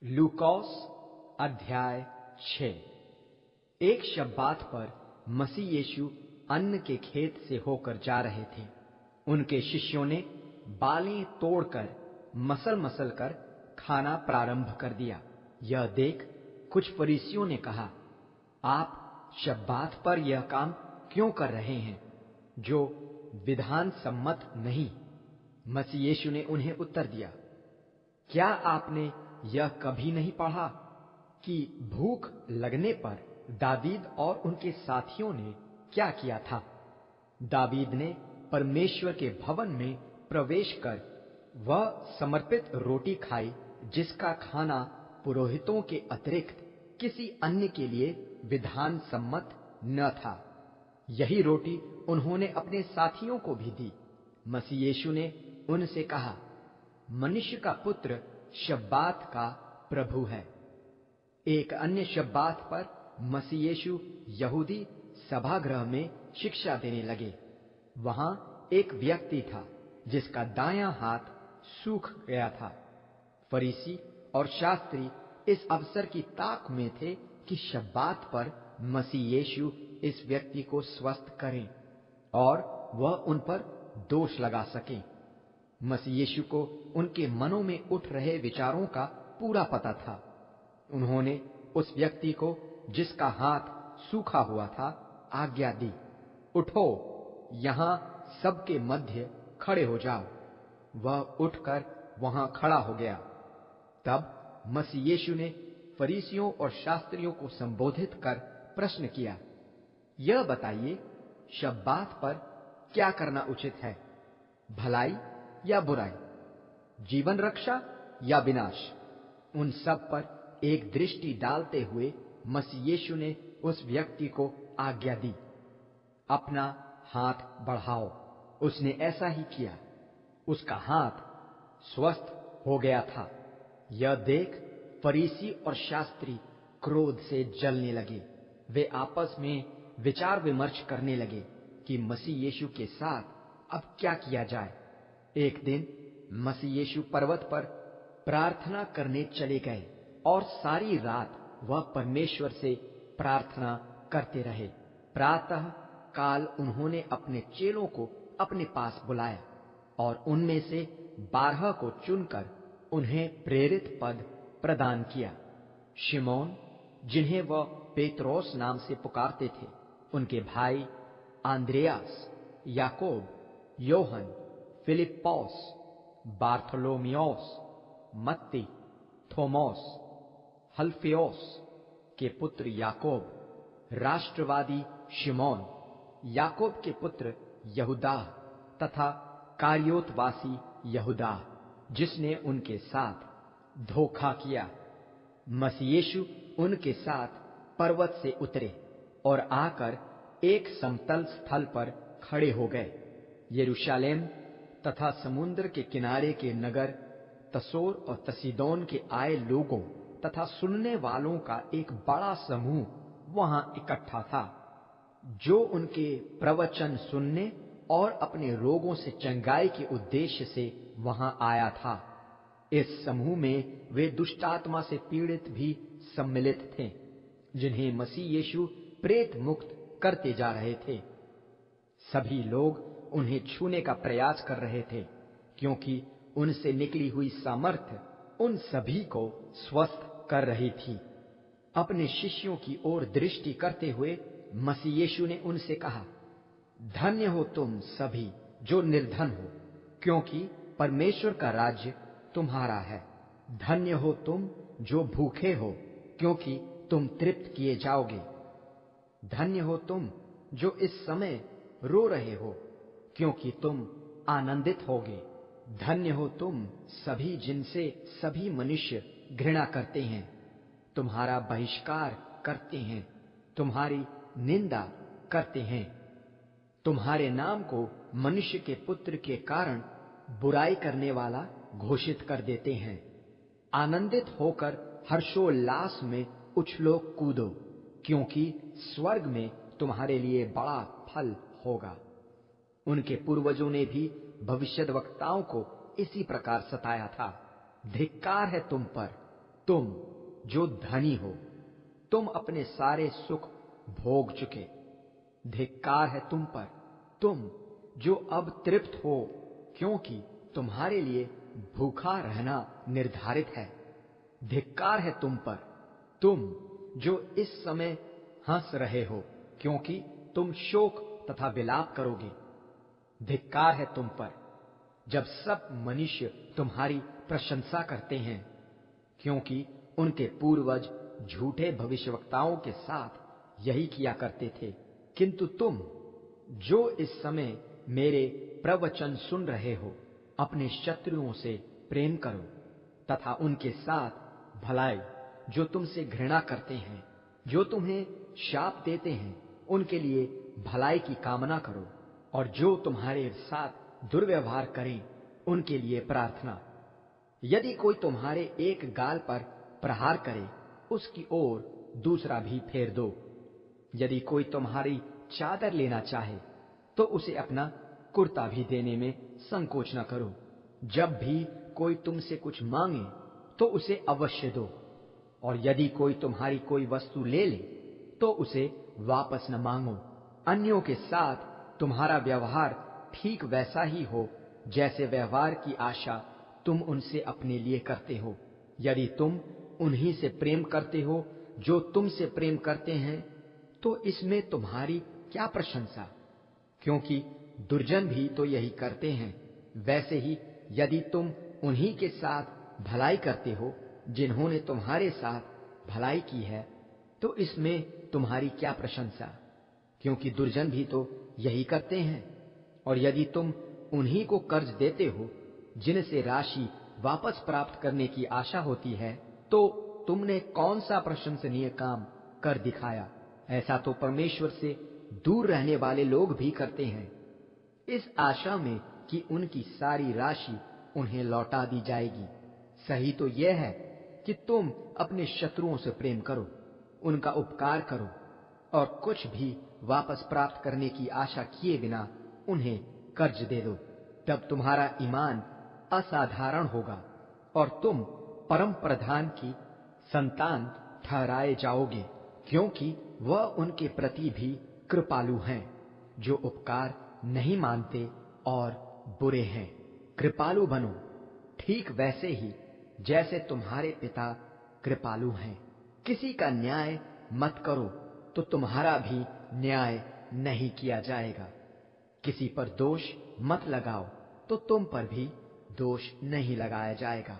लूकॉस अध्याय 6। एक शब्बात पर मसीह यीशु अन्न के खेत से होकर जा रहे थे। उनके शिष्यों ने बालें तोड़कर मसल मसल कर खाना प्रारंभ कर दिया। यह देख कुछ फरीसियों ने कहा, आप शब्बात पर यह काम क्यों कर रहे हैं, जो विधान सम्मत नहीं? मसीह यीशु ने उन्हें उत्तर दिया, क्या आपने यह कभी नहीं पढ़ा कि भूख लगने पर दावीद और उनके साथियों ने क्या किया था? दावीद ने परमेश्वर के भवन में प्रवेश कर वह समर्पित रोटी खाई, जिसका खाना पुरोहितों के अतिरिक्त किसी अन्य के लिए विधान सम्मत न था। यही रोटी उन्होंने अपने साथियों को भी दी। मसीह यीशु ने उनसे कहा, मनुष्य का पुत्र शब्बात का प्रभु है। एक अन्य शब्बात पर मसीह यीशु यहूदी सभागृह में शिक्षा देने लगे। वहां एक व्यक्ति था जिसका दायां हाथ सूख गया था। फरीसी और शास्त्री इस अवसर की ताक में थे कि शब्बात पर मसीह यीशु इस व्यक्ति को स्वस्थ करें और वह उन पर दोष लगा सकें। मसीह यीशु को उनके मनों में उठ रहे विचारों का पूरा पता था। उन्होंने उस व्यक्ति को, जिसका हाथ सूखा हुआ था, आज्ञा दी, उठो, यहां सबके मध्य खड़े हो जाओ। वह उठकर वहां खड़ा हो गया। तब मसीह यीशु ने फरीसियों और शास्त्रियों को संबोधित कर प्रश्न किया, यह बताइए, शब्बात पर क्या करना उचित है, भलाई या बुराई, जीवन रक्षा या विनाश? उन सब पर एक दृष्टि डालते हुए मसीह यीशु ने उस व्यक्ति को आज्ञा दी, अपना हाथ बढ़ाओ। उसने ऐसा ही किया। उसका हाथ स्वस्थ हो गया था। यह देख फरीसी और शास्त्री क्रोध से जलने लगे। वे आपस में विचार विमर्श करने लगे कि मसीह यीशु के साथ अब क्या किया जाए। एक दिन मसीह यीशु पर्वत पर प्रार्थना करने चले गए और सारी रात वह परमेश्वर से प्रार्थना करते रहे। प्रातः काल उन्होंने अपने चेलों को अपने पास बुलाया और उनमें से 12 को चुनकर उन्हें प्रेरित पद प्रदान किया। शिमोन, जिन्हें वह पेत्रोस नाम से पुकारते थे, उनके भाई आंद्रेयास, याकूब, योहन, फिलिप्पोस, बार्थोलोमियोस, मत्ती, थोमास, हल्फियोस के पुत्र याकूब, राष्ट्रवादी शिमोन, याकूब के पुत्र यहूदा तथा कारियोतवासी यहूदा, जिसने उनके साथ धोखा किया। मसीह यीशु उनके साथ पर्वत से उतरे और आकर एक समतल स्थल पर खड़े हो गए। यरूशलेम तथा समुद्र के किनारे के नगर तसोर और तसीदोन के आए लोगों तथा सुनने वालों का एक बड़ा समूह वहां इकट्ठा था, जो उनके प्रवचन सुनने और अपने रोगों से चंगाई के उद्देश्य से वहां आया था। इस समूह में वे दुष्टात्मा से पीड़ित भी सम्मिलित थे, जिन्हें मसीह यीशु प्रेत मुक्त करते जा रहे थे। सभी लोग उन्हें छूने का प्रयास कर रहे थे, क्योंकि उनसे निकली हुई सामर्थ्य उन सभी को स्वस्थ कर रही थी। अपने शिष्यों की ओर दृष्टि करते हुए मसीह यीशु ने उनसे कहा, धन्य हो तुम सभी जो निर्धन हो, क्योंकि परमेश्वर का राज्य तुम्हारा है। धन्य हो तुम जो भूखे हो, क्योंकि तुम तृप्त किए जाओगे। धन्य हो तुम जो इस समय रो रहे हो, क्योंकि तुम आनंदित होगे। धन्य हो तुम सभी जिनसे सभी मनुष्य घृणा करते हैं, तुम्हारा बहिष्कार करते हैं, तुम्हारी निंदा करते हैं, तुम्हारे नाम को मनुष्य के पुत्र के कारण बुराई करने वाला घोषित कर देते हैं। आनंदित होकर हर्षोल्लास में उछलो कूदो, क्योंकि स्वर्ग में तुम्हारे लिए बड़ा फल होगा। उनके पूर्वजों ने भी भविष्यद्वक्ताओं को इसी प्रकार सताया था। धिक्कार है तुम पर, तुम जो धनी हो, तुम अपने सारे सुख भोग चुके। धिक्कार है तुम पर, तुम जो अब तृप्त हो, क्योंकि तुम्हारे लिए भूखा रहना निर्धारित है। धिक्कार है तुम पर, तुम जो इस समय हंस रहे हो, क्योंकि तुम शोक तथा विलाप करोगे। धिक्कार है तुम पर, जब सब मनुष्य तुम्हारी प्रशंसा करते हैं, क्योंकि उनके पूर्वज झूठे भविष्यवक्ताओं के साथ यही किया करते थे। किंतु तुम जो इस समय मेरे प्रवचन सुन रहे हो, अपने शत्रुओं से प्रेम करो तथा उनके साथ भलाई, जो तुमसे घृणा करते हैं, जो तुम्हें शाप देते हैं, उनके लिए भलाई की कामना करो, और जो तुम्हारे साथ दुर्व्यवहार करें, उनके लिए प्रार्थना। यदि कोई तुम्हारे एक गाल पर प्रहार करे, उसकी ओर दूसरा भी फेर दो। यदि कोई तुम्हारी चादर लेना चाहे, तो उसे अपना कुर्ता भी देने में संकोच न करो। जब भी कोई तुमसे कुछ मांगे, तो उसे अवश्य दो, और यदि कोई तुम्हारी कोई वस्तु ले ले, तो उसे वापस न मांगो। अन्यों के साथ तुम्हारा व्यवहार ठीक वैसा ही हो जैसे व्यवहार की आशा तुम उनसे अपने लिए करते हो। यदि तुम उन्हीं से प्रेम करते हो जो तुमसे प्रेम करते हैं, तो इसमें तुम्हारी क्या प्रशंसा, क्योंकि दुर्जन भी तो यही करते हैं। वैसे ही यदि तुम उन्हीं के साथ भलाई करते हो जिन्होंने तुम्हारे साथ भलाई की है, तो इसमें तुम्हारी क्या प्रशंसा, क्योंकि दुर्जन भी तो यही करते हैं। और यदि तुम उन्हीं को कर्ज देते हो जिनसे राशि वापस प्राप्त करने की आशा होती है, तो तुमने कौन सा प्रशंसनीय काम कर दिखाया। ऐसा तो परमेश्वर से दूर रहने वाले लोग भी करते हैं, इस आशा में कि उनकी सारी राशि उन्हें लौटा दी जाएगी। सही तो यह है कि तुम अपने शत्रुओं से प्रेम करो, उनका उपकार करो, और कुछ भी वापस प्राप्त करने की आशा किए बिना उन्हें कर्ज दे दो। तब तुम्हारा ईमान असाधारण होगा और तुम परम प्रधान की संतान ठहराए जाओगे, क्योंकि वह उनके प्रति भी कृपालु हैं, जो उपकार नहीं मानते और बुरे हैं। कृपालु बनो, ठीक वैसे ही जैसे तुम्हारे पिता कृपालु हैं। किसी का न्याय मत करो, तो तुम्हारा भी न्याय नहीं किया जाएगा। किसी पर दोष मत लगाओ, तो तुम पर भी दोष नहीं लगाया जाएगा।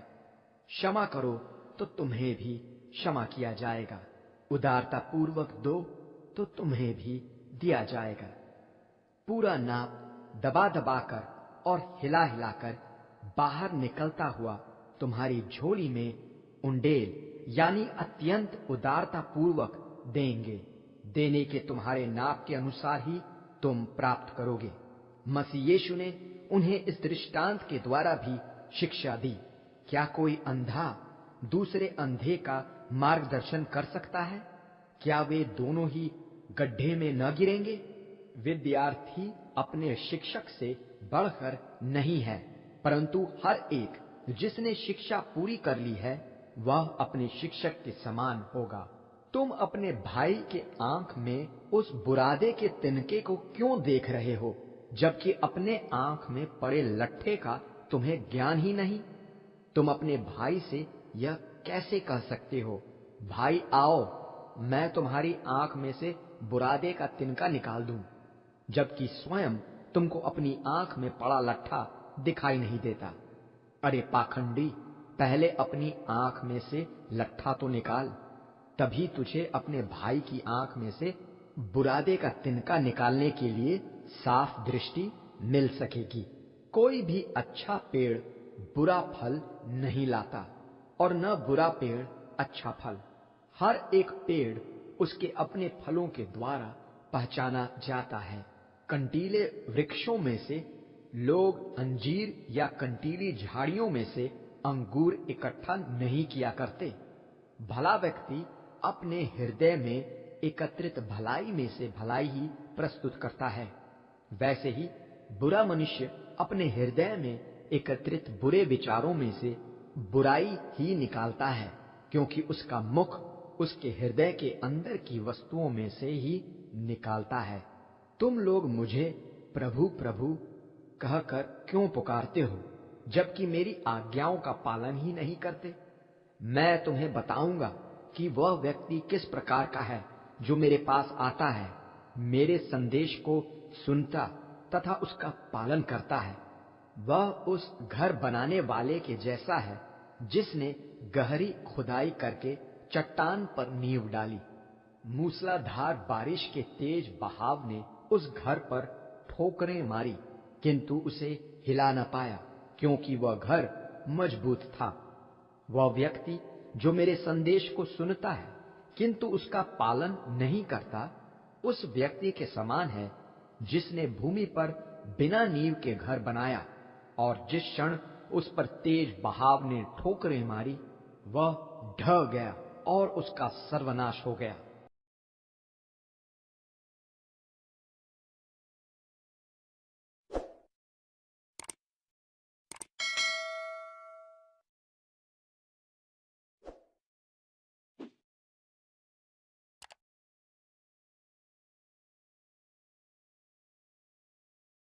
क्षमा करो, तो तुम्हें भी क्षमा किया जाएगा। उदारता पूर्वक दो, तो तुम्हें भी दिया जाएगा। पूरा नाप दबा दबाकर और हिला हिलाकर बाहर निकलता हुआ तुम्हारी झोली में उंडेल यानी अत्यंत उदारता पूर्वक देंगे। देने के तुम्हारे नाप के अनुसार ही तुम प्राप्त करोगे। मसीह यीशु ने उन्हें इस दृष्टांत के द्वारा भी शिक्षा दी। क्या कोई अंधा दूसरे अंधे का मार्गदर्शन कर सकता है? क्या वे दोनों ही गड्ढे में न गिरेंगे? विद्यार्थी अपने शिक्षक से बढ़कर नहीं है, परंतु हर एक जिसने शिक्षा पूरी कर ली है, वह अपने शिक्षक के समान होगा। तुम अपने भाई के आंख में उस बुरादे के तिनके को क्यों देख रहे हो, जबकि अपने आंख में पड़े लट्ठे का तुम्हें ज्ञान ही नहीं? तुम अपने भाई से यह कैसे कह सकते हो, भाई आओ, मैं तुम्हारी आंख में से बुरादे का तिनका निकाल दूं, जबकि स्वयं तुमको अपनी आंख में पड़ा लट्ठा दिखाई नहीं देता। अरे पाखंडी, पहले अपनी आंख में से लट्ठा तो निकाल, तभी तुझे अपने भाई की आंख में से बुरादे का तिनका निकालने के लिए साफ दृष्टि मिल सकेगी। कोई भी अच्छा पेड़ बुरा फल नहीं लाता और न बुरा पेड़ अच्छा फल। हर एक पेड़ उसके अपने फलों के द्वारा पहचाना जाता है। कंटीले वृक्षों में से लोग अंजीर या कंटीली झाड़ियों में से अंगूर इकट्ठा नहीं किया करते। भला व्यक्ति अपने हृदय में एकत्रित भलाई में से भलाई ही प्रस्तुत करता है, वैसे ही बुरा मनुष्य अपने हृदय में एकत्रित बुरे विचारों में से बुराई ही निकालता है। क्योंकि उसका मुख उसके हृदय के अंदर की वस्तुओं में से ही निकालता है। तुम लोग मुझे प्रभु प्रभु कहकर क्यों पुकारते हो, जबकि मेरी आज्ञाओं का पालन ही नहीं करते? मैं तुम्हें बताऊंगा कि वह व्यक्ति किस प्रकार का है जो मेरे पास आता है, मेरे संदेश को सुनता तथा उसका पालन करता है। वह उस घर बनाने वाले के जैसा है जिसने गहरी खुदाई करके चट्टान पर नींव डाली। मूसलाधार बारिश के तेज बहाव ने उस घर पर ठोकरें मारी, किंतु उसे हिला न पाया, क्योंकि वह घर मजबूत था। वह व्यक्ति जो मेरे संदेश को सुनता है किंतु उसका पालन नहीं करता, उस व्यक्ति के समान है जिसने भूमि पर बिना नींव के घर बनाया, और जिस क्षण उस पर तेज बहाव ने ठोकरें मारी, वह ढह गया और उसका सर्वनाश हो गया।